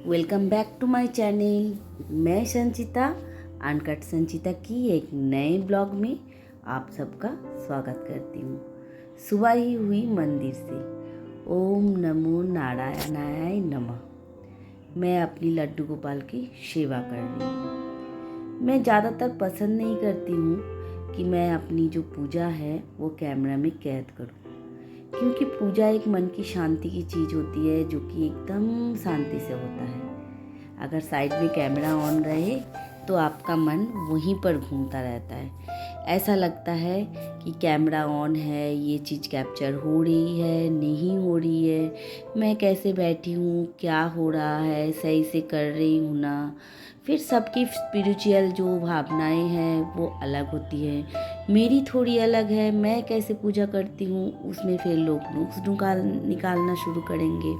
Welcome back to my channel. मैं Sanchita, uncut संचिता की एक नए ब्लॉग में आप सबका स्वागत करती हूँ। सुबह ही हुई मंदिर से। ओम नमो नारायणाय नमः। मैं अपनी लड्डू गोपाल की सेवा कर रही हूँ। मैं ज़्यादातर पसंद नहीं करती हूँ कि मैं अपनी जो पूजा है वो कैमरा में कैद करूँ, क्योंकि पूजा एक मन की शांति की चीज़ होती है जो कि एकदम शांति से होता है। अगर साइड में कैमरा ऑन रहे तो आपका मन वहीं पर घूमता रहता है। ऐसा लगता है कि कैमरा ऑन है, ये चीज़ कैप्चर हो रही है, नहीं हो रही है, मैं कैसे बैठी हूँ, क्या हो रहा है, सही से कर रही हूँ ना। फिर सबकी स्पिरिचुअल जो भावनाएं हैं वो अलग होती है, मेरी थोड़ी अलग है। मैं कैसे पूजा करती हूँ उसमें फिर लोग नुक्स निकालना शुरू करेंगे।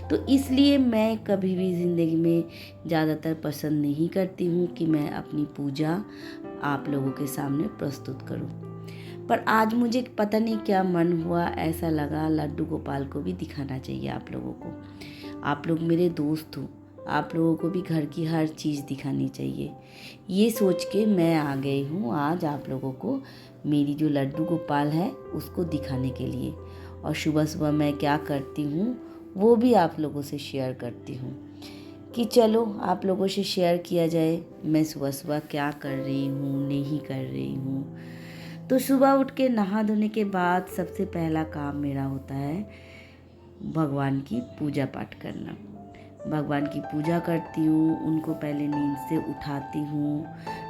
तो इसलिए मैं कभी भी ज़िंदगी में ज़्यादातर पसंद नहीं करती हूँ कि मैं अपनी पूजा आप लोगों के सामने प्रस्तुत करूँ। पर आज मुझे पता नहीं क्या मन हुआ, ऐसा लगा लड्डू गोपाल को भी दिखाना चाहिए आप लोगों को। आप लोग मेरे दोस्त हो, आप लोगों को भी घर की हर चीज़ दिखानी चाहिए। ये सोच के मैं आ गई हूँ आज आप लोगों को मेरी जो लड्डू गोपाल है उसको दिखाने के लिए। और सुबह सुबह मैं क्या करती हूँ वो भी आप लोगों से शेयर करती हूँ कि चलो आप लोगों से शेयर किया जाए मैं सुबह सुबह क्या कर रही हूँ, नहीं कर रही हूँ। तो सुबह उठ के नहा धोने के बाद सबसे पहला काम मेरा होता है भगवान की पूजा पाठ करना। भगवान की पूजा करती हूँ, उनको पहले नींद से उठाती हूँ,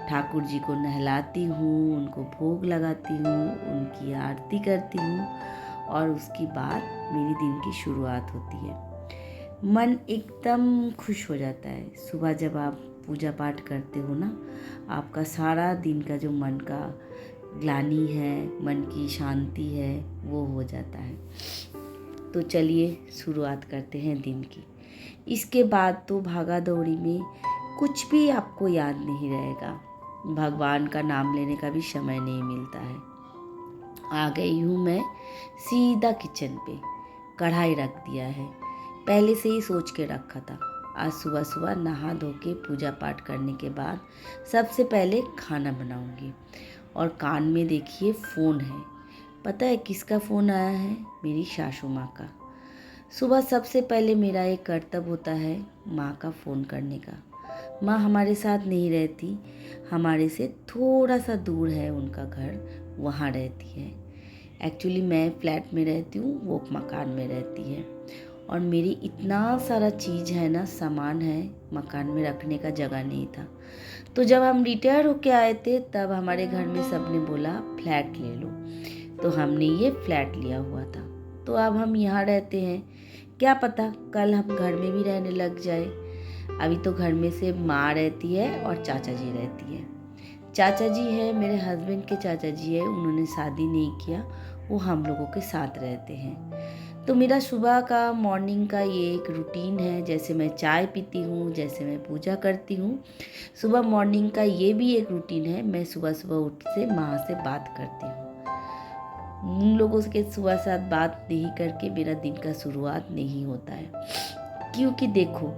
ठाकुर जी को नहलाती हूँ, उनको भोग लगाती हूँ, उनकी आरती करती हूँ और उसके बाद मेरी दिन की शुरुआत होती है। मन एकदम खुश हो जाता है सुबह जब आप पूजा पाठ करते हो ना। आपका सारा दिन का जो मन का ग्लानि है, मन की शांति है, वो हो जाता है। तो चलिए शुरुआत करते हैं दिन की। इसके बाद तो भागा दौड़ी में कुछ भी आपको याद नहीं रहेगा, भगवान का नाम लेने का भी समय नहीं मिलता है। आ गई हूँ मैं सीधा किचन पे, कढ़ाई रख दिया है, पहले से ही सोच के रखा था। आज सुबह सुबह नहा धो के पूजा पाठ करने के बाद सबसे पहले खाना बनाऊंगी। और कान में देखिए फ़ोन है। पता है किसका फ़ोन आया है? मेरी सासू माँ का। सुबह सबसे पहले मेरा एक कर्तव्य होता है माँ का फ़ोन करने का। माँ हमारे साथ नहीं रहती, हमारे से थोड़ा सा दूर है उनका घर, वहाँ रहती है। एक्चुअली मैं फ्लैट में रहती हूँ, वो मकान में रहती है। और मेरी इतना सारा चीज़ है ना, सामान है, मकान में रखने का जगह नहीं था। तो जब हम रिटायर होके आए थे तब हमारे घर में सबने बोला फ्लैट ले लो, तो हमने ये फ्लैट लिया हुआ था। तो अब हम यहाँ रहते हैं, क्या पता कल हम घर में भी रहने लग जाए। अभी तो घर में से माँ रहती है और चाचा जी रहती है। चाचा जी है मेरे हस्बैंड के चाचा जी है, उन्होंने शादी नहीं किया, वो हम लोगों के साथ रहते हैं। तो मेरा सुबह का मॉर्निंग का ये एक रूटीन है, जैसे मैं चाय पीती हूँ, जैसे मैं पूजा करती हूँ, सुबह मॉर्निंग का ये भी एक रूटीन है। मैं सुबह सुबह उठ से माँ से बात करती हूँ। उन लोगों के सुबह साथ बात नहीं करके मेरा दिन का शुरुआत नहीं होता है। क्योंकि देखो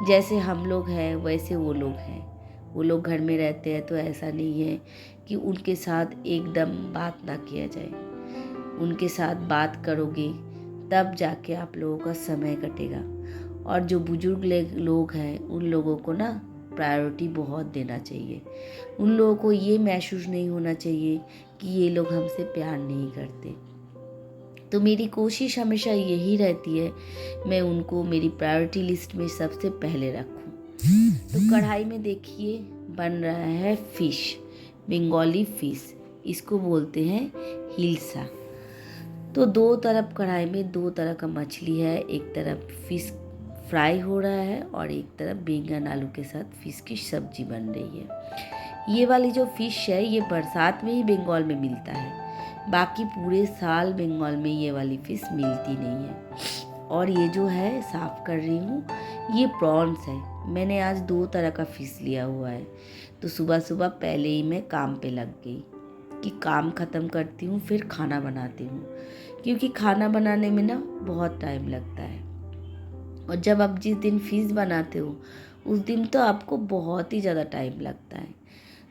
जैसे हम लोग हैं वैसे वो लोग हैं। वो लोग घर में रहते हैं तो ऐसा नहीं है कि उनके साथ एकदम बात ना किया जाए। उनके साथ बात करोगे तब जाके आप लोगों का समय कटेगा। और जो बुजुर्ग लोग हैं उन लोगों को ना प्रायोरिटी बहुत देना चाहिए। उन लोगों को ये महसूस नहीं होना चाहिए कि ये लोग हमसे प्यार नहीं करते। तो मेरी कोशिश हमेशा यही रहती है मैं उनको मेरी प्रायोरिटी लिस्ट में सबसे पहले रखूं। तो कढ़ाई में देखिए बन रहा है फिश, बंगाली फिश, इसको बोलते हैं हिल्सा। तो दो तरफ कढ़ाई में दो तरह का मछली है, एक तरफ फिश फ्राई हो रहा है और एक तरफ बैंगन आलू के साथ फिश की सब्जी बन रही है। ये वाली जो फिश है ये बरसात में ही बंगाल में मिलता है, बाकी पूरे साल बंगाल में ये वाली फिश मिलती नहीं है। और ये जो है साफ़ कर रही हूँ, ये प्रॉन्स है। मैंने आज दो तरह का फिश लिया हुआ है। तो सुबह सुबह पहले ही मैं काम पे लग गई कि काम ख़त्म करती हूँ फिर खाना बनाती हूँ, क्योंकि खाना बनाने में ना बहुत टाइम लगता है। और जब आप जिस दिन फ़ीस बनाते हो उस दिन तो आपको बहुत ही ज़्यादा टाइम लगता है।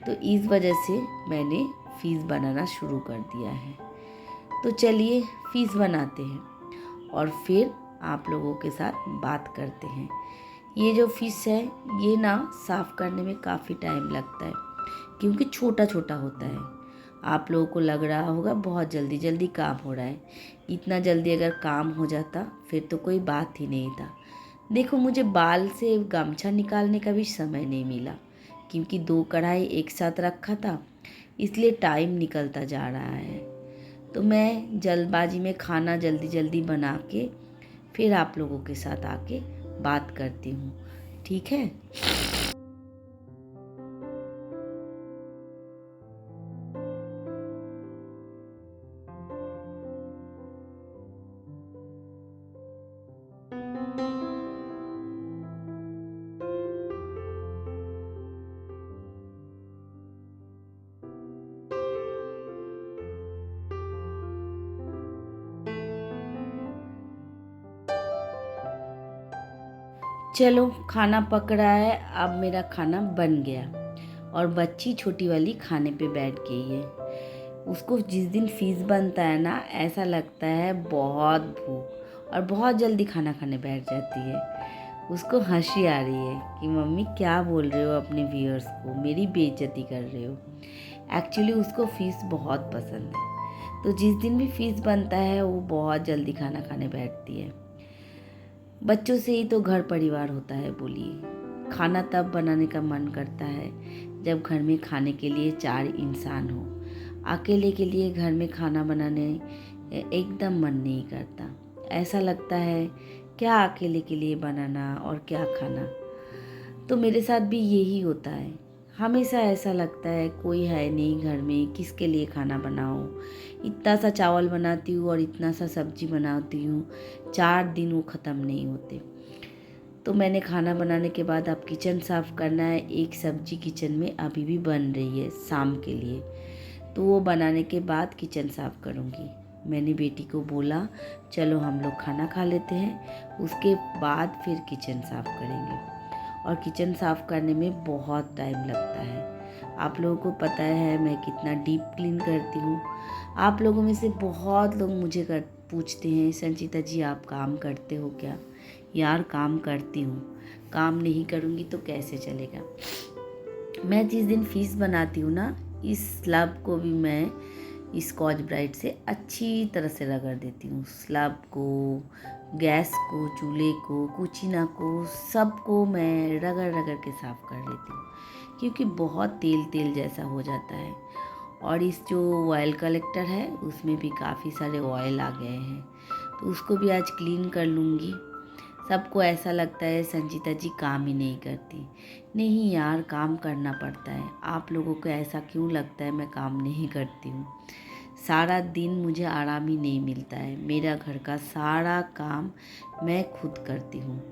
तो इस वजह से मैंने फ़ीस बनाना शुरू कर दिया है। तो चलिए फ़ीस बनाते हैं और फिर आप लोगों के साथ बात करते हैं। ये जो फ़िश है ये ना साफ़ करने में काफ़ी टाइम लगता है क्योंकि छोटा छोटा होता है। आप लोगों को लग रहा होगा बहुत जल्दी जल्दी काम हो रहा है। इतना जल्दी अगर काम हो जाता फिर तो कोई बात ही नहीं था। देखो मुझे बाल से गमछा निकालने का भी समय नहीं मिला क्योंकि 2 कढ़ाई एक साथ रखा था, इसलिए टाइम निकलता जा रहा है। तो मैं जल्दबाजी में खाना जल्दी जल्दी बना के फिर आप लोगों के साथ आके बात करती हूँ, ठीक है। चलो खाना पक रहा है, अब मेरा खाना बन गया और बच्ची छोटी वाली खाने पे बैठ गई है। उसको जिस दिन फ़ीस बनता है ना ऐसा लगता है बहुत भूख और बहुत जल्दी खाना खाने बैठ जाती है। उसको हंसी आ रही है कि मम्मी क्या बोल रहे हो अपने व्यूअर्स को, मेरी बेइज्जती कर रहे हो। एक्चुअली उसको फ़ीस बहुत पसंद है, तो जिस दिन भी फ़ीस बनता है वो बहुत जल्दी खाना खाने बैठती है। बच्चों से ही तो घर परिवार होता है बोलिए। खाना तब बनाने का मन करता है जब घर में खाने के लिए 4 इंसान हो। अकेले के लिए घर में खाना बनाने एकदम मन नहीं करता। ऐसा लगता है क्या अकेले के लिए बनाना और क्या खाना। तो मेरे साथ भी यही होता है। हमेशा ऐसा लगता है कोई है नहीं घर में, किसके लिए खाना बनाओ। इतना सा चावल बनाती हूँ और इतना सा सब्जी बनाती हूँ, 4 दिन वो ख़त्म नहीं होते। तो मैंने खाना बनाने के बाद अब किचन साफ़ करना है। एक सब्जी किचन में अभी भी बन रही है शाम के लिए, तो वो बनाने के बाद किचन साफ़ करूँगी। मैंने बेटी को बोला चलो हम लोग खाना खा लेते हैं, उसके बाद फिर किचन साफ़ करेंगे। और किचन साफ़ करने में बहुत टाइम लगता है। आप लोगों को पता है मैं कितना डीप क्लीन करती हूँ। आप लोगों में से बहुत लोग मुझे पूछते हैं संचिता जी आप काम करते हो क्या। यार काम करती हूँ, काम नहीं करूँगी तो कैसे चलेगा। मैं जिस दिन फ़ीस बनाती हूँ ना, इस स्लब को भी मैं स्कॉच ब्राइट से अच्छी तरह से रगड़ देती हूँ। स्लब को, गैस को, चूल्हे को, कुचीना को, सबको मैं रगड़ रगड़ के साफ़ कर देती हूँ क्योंकि बहुत तेल तेल जैसा हो जाता है। और इस जो ऑयल कलेक्टर है उसमें भी काफ़ी सारे ऑयल आ गए हैं, तो उसको भी आज क्लीन कर लूँगी। सबको ऐसा लगता है संचिता जी काम ही नहीं करती। नहीं यार काम करना पड़ता है। आप लोगों को ऐसा क्यों लगता है मैं काम नहीं करती हूँ। सारा दिन मुझे आराम ही नहीं मिलता है। मेरा घर का सारा काम मैं खुद करती हूँ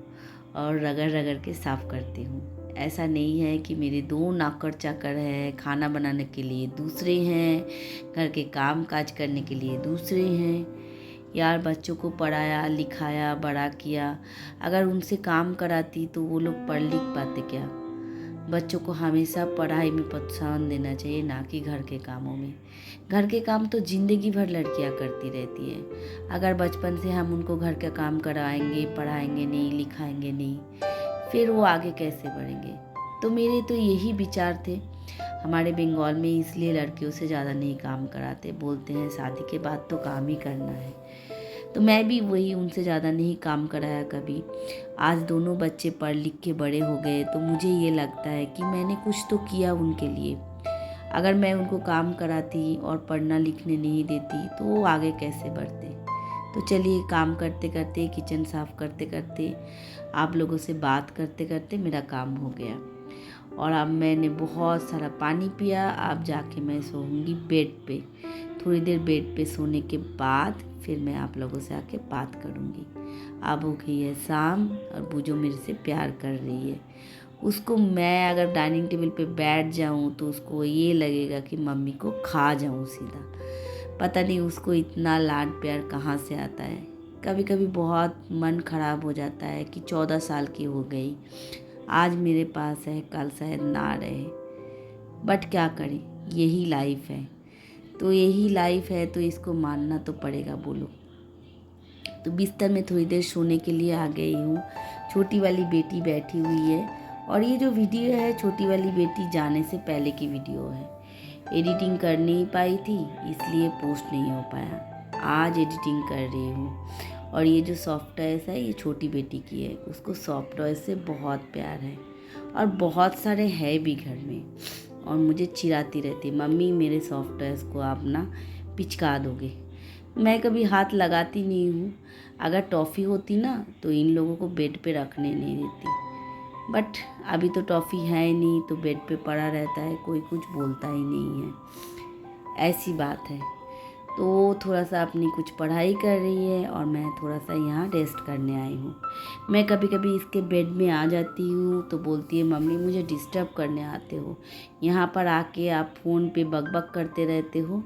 और रगड़ रगड़ के साफ़ करती हूँ। ऐसा नहीं है कि मेरे 2 नौकर चाकर हैं, खाना बनाने के लिए दूसरे हैं, घर के काम काज करने के लिए दूसरे हैं। यार बच्चों को पढ़ाया लिखाया बड़ा किया, अगर उनसे काम कराती तो वो लोग पढ़ लिख पाते क्या। बच्चों को हमेशा पढ़ाई में प्रोत्साहन देना चाहिए, ना कि घर के कामों में। घर के काम तो ज़िंदगी भर लड़कियां करती रहती है। अगर बचपन से हम उनको घर का काम कराएंगे, पढ़ाएंगे नहीं, लिखाएंगे नहीं, फिर वो आगे कैसे बढ़ेंगे। तो मेरे तो यही विचार थे। हमारे बंगाल में इसलिए लड़कियों से ज़्यादा नहीं काम कराते, बोलते हैं शादी के बाद तो काम ही करना है। तो मैं भी वही उनसे ज़्यादा नहीं काम कराया कभी। आज दोनों बच्चे पढ़ लिख के बड़े हो गए तो मुझे ये लगता है कि मैंने कुछ तो किया उनके लिए। अगर मैं उनको काम कराती और पढ़ना लिखने नहीं देती तो वो आगे कैसे बढ़ते। तो चलिए काम करते करते, किचन साफ़ करते करते, आप लोगों से बात करते करते मेरा काम हो गया। और अब मैंने बहुत सारा पानी पिया। अब जाके मैं सोऊंगी बेड पे। थोड़ी देर बेड पे सोने के बाद फिर मैं आप लोगों से आके बात करूंगी। अब हो गई है शाम और बूजो मेरे से प्यार कर रही है। उसको मैं अगर डाइनिंग टेबल पे बैठ जाऊं तो उसको ये लगेगा कि मम्मी को खा जाऊं सीधा। पता नहीं उसको इतना लाड प्यार कहाँ से आता है। कभी कभी बहुत मन ख़राब हो जाता है कि 14 साल की हो गई, आज मेरे पास है कल शायद ना रहे, बट क्या करें, यही लाइफ है। तो यही लाइफ है तो इसको मानना तो पड़ेगा, बोलो। तो बिस्तर में थोड़ी देर सोने के लिए आ गई हूँ। छोटी वाली बेटी बैठी हुई है और ये जो वीडियो है छोटी वाली बेटी जाने से पहले की वीडियो है। एडिटिंग कर नहीं पाई थी इसलिए पोस्ट नहीं हो पाया। आज एडिटिंग कर रही हूँ। और ये जो सॉफ्ट टॉयस है ये छोटी बेटी की है, उसको सॉफ्ट टॉयस से बहुत प्यार है और बहुत सारे है भी घर में। और मुझे चिढ़ाती रहती है, मम्मी मेरे सॉफ्ट टॉयस को आप ना पिचका दोगे। मैं कभी हाथ लगाती नहीं हूँ। अगर टॉफ़ी होती ना तो इन लोगों को बेड पे रखने नहीं देती, बट अभी तो टॉफ़ी है नहीं तो बेड पे पड़ा रहता है, कोई कुछ बोलता ही नहीं है। ऐसी बात है। तो थोड़ा सा अपनी कुछ पढ़ाई कर रही है और मैं थोड़ा सा यहाँ रेस्ट करने आई हूँ। मैं कभी कभी इसके बेड में आ जाती हूँ तो बोलती है, मम्मी मुझे डिस्टर्ब करने आते हो, यहाँ पर आके आप फ़ोन पे बक करते रहते हो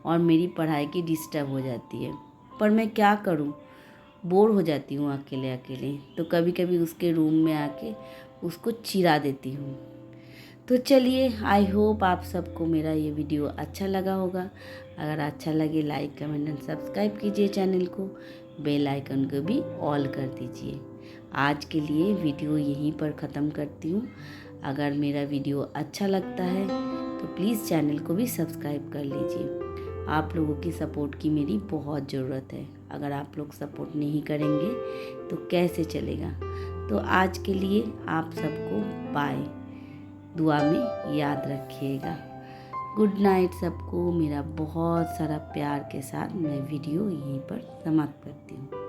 और मेरी पढ़ाई की डिस्टर्ब हो जाती है। पर मैं क्या करूँ, बोर हो जाती हूँ अकेले अकेले। तो कभी कभी उसके रूम में आके उसको चिढ़ा देती हूँ। तो चलिए, आई होप आप सबको मेरा ये वीडियो अच्छा लगा होगा। अगर अच्छा लगे लाइक कमेंट एंड सब्सक्राइब कीजिए चैनल को, बेल आइकन को भी ऑल कर दीजिए। आज के लिए वीडियो यहीं पर ख़त्म करती हूँ। अगर मेरा वीडियो अच्छा लगता है तो प्लीज़ चैनल को भी सब्सक्राइब कर लीजिए। आप लोगों की सपोर्ट की मेरी बहुत ज़रूरत है। अगर आप लोग सपोर्ट नहीं करेंगे तो कैसे चलेगा। तो आज के लिए आप सबको बाय, दुआ में याद रखिएगा। गुड नाइट सबको। मेरा बहुत सारा प्यार के साथ मैं वीडियो यहीं पर समाप्त करती हूँ।